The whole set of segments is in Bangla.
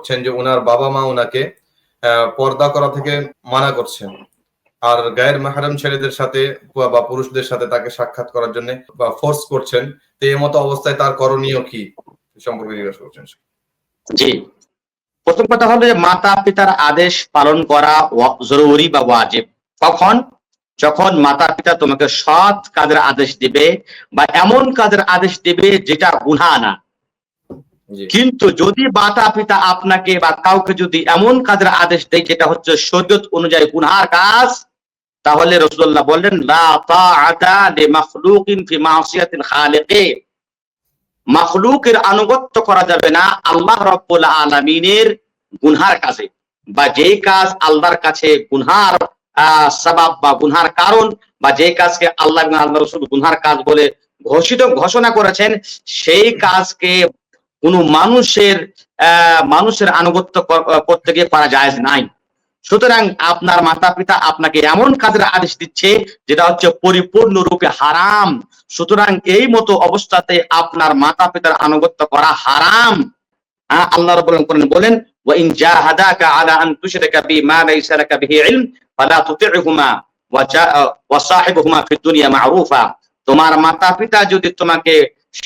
করছেন যে ওনার বাবা মা ওনাকে পর্দা করা থেকে মানা করছেন, আর গায়ের মাহরাম ছেলেদের সাথে বা পুরুষদের সাথে তাকে সাক্ষাৎ করার জন্য বা ফোর্স করছেন, তো এই মতো অবস্থায় তার করণীয় কি সম্পর্কে জিজ্ঞাসা করছেন। জি, প্রথম কথা হলো যে মাতা পিতার আদেশ পালন করা জরুরি বা ওয়াজিব। কখন? যখন মাতা পিতা তোমাকে সৎ কাজের আদেশ দিবে বা এমন কাজের আদেশ দিবে যেটা গুনাহ না। কিন্তু যদি মাতা পিতা আপনাকে বা কাউকে যদি এমন কাজের আদেশ দেয় যেটা হচ্ছে শরীয়ত অনুযায়ী গুনাহর কাজ, তাহলে রাসূলুল্লাহ বললেন লা তাআতা লিমাখলুকিন ফি মাসিয়াতিল খালিকি। মাখলুকের আনুগত্য করা যাবে না আল্লাহ রাব্বুল আলামিনের গুনহার কাজে, বা যেই কাজ আল্লাহর কাছে গুনহার সাবাব বা গুনহার কারণ, বা যে কাজকে আল্লাহ এবং আল্লাহর রাসূল গুনহার কাজ বলে ঘোষণা করেছেন, সেই কাজকে কোনো মানুষের আনুগত্য করতে গিয়ে করা জায়েজ নাই। সুতরাং আপনার মাতা পিতা আপনাকে এমন কাজের আদেশ দিচ্ছে যেটা হচ্ছে পরিপূর্ণরূপে হারাম, সুতরাং এই মতো অবস্থাতে আপনার মাতা পিতার আনুগত্য করা হারাম। আল্লাহ রাব্বুল আলামিন বলেন ওয়া ইন জাহাদাকা আলা আন তুশরিকা বি মা লাইসা লাকা বিহি ইলম ফালা তুতি'হুমা ওয়া সাহিবহুমা ফিদ দুনিয়া মা'রুফা। তোমার মাতা পিতা যদি তোমাকে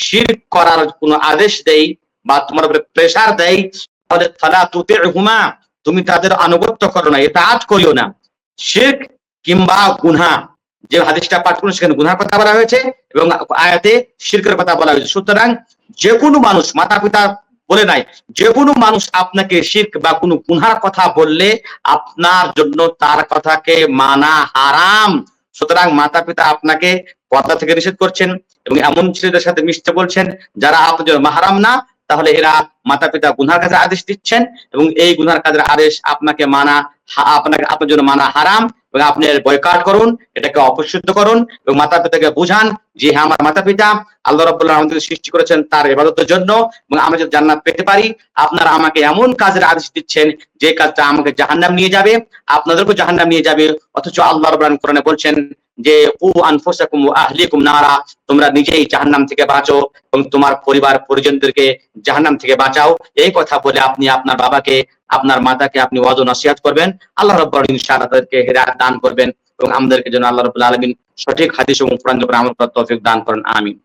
শিরক করার কোনো আদেশ দেয় বা তোমার উপরে প্রেসার দেয়, তাহলে ফালা তুতি'হুমা, তুমি তাদের আনুগত্য করো না, ইতাআত করিও না। শিরক কিংবা গুনাহ, যে হাদিসটা পাঠ করুন সেখানে গুনাহর কথা বলা হয়েছে এবং আয়াতে শিরকের কথা বলা হয়েছে। সুতরাং যে কোনো মানুষ, মাতা পিতা বলে নাই, যে কোনো মানুষ আপনাকে শিরক বা কোনো গুনাহর কথা বললে আপনার জন্য তার কথাকে মানা হারাম। সুতরাং মাতা পিতা আপনাকে পর্দা থেকে নিষেধ করছেন এবং এমন ছেলেদের সাথে মিশতে বলছেন যারা আপনার জন্য মাহরাম না, তাহলে এরা মাতা পিতা গুনাহর কাজের আদেশ দিচ্ছেন এবং এই গুনাহর কাজের আদেশ আপনার জন্য মানা হারাম, এবং আপনি বয়কট করুন, এটাকে অপরিশুদ্ধ করুন এবং মাতা পিতাকে বুঝান যে হ্যাঁ, আমার মাতা পিতা আল্লাহ রাব্বুল আলামিন আমাদের সৃষ্টি করেছেন তার ইবাদতের জন্য এবং আমরা যদি জান্নাত পেতে পারি, আপনারা আমাকে এমন কাজের আদেশ দিচ্ছেন যে কাজটা আমাকে জাহান্নাম নিয়ে যাবে, আপনাদেরকে জাহান্নাম নিয়ে যাবে, অথচ আল্লাহ রাব্বুল আলামিন কোরআনে বলছেন যে কু আনফুসাকুম ওয়া আহলিকুম নারা, তোমরা নিজেই জাহান্নাম থেকে বাঁচো এবং তোমার পরিবার পরিজনদেরকে জাহান্নাম থেকে বাঁচাও। এই কথা বলে আপনি আপনার বাবাকে, আপনার মাতাকে আপনি ওয়াজ ও নসিহত করবেন। আল্লাহ রাব্বুল আলামিন ইনশাআল্লাহ তাদেরকে হেদায়েত দান করবেন এবং আমাদেরকে যেন আল্লাহ রাব্বুল আলামিন সঠিক হাদিস এবং কোরআন আমল করার তৌফিক দান করেন। আমিন।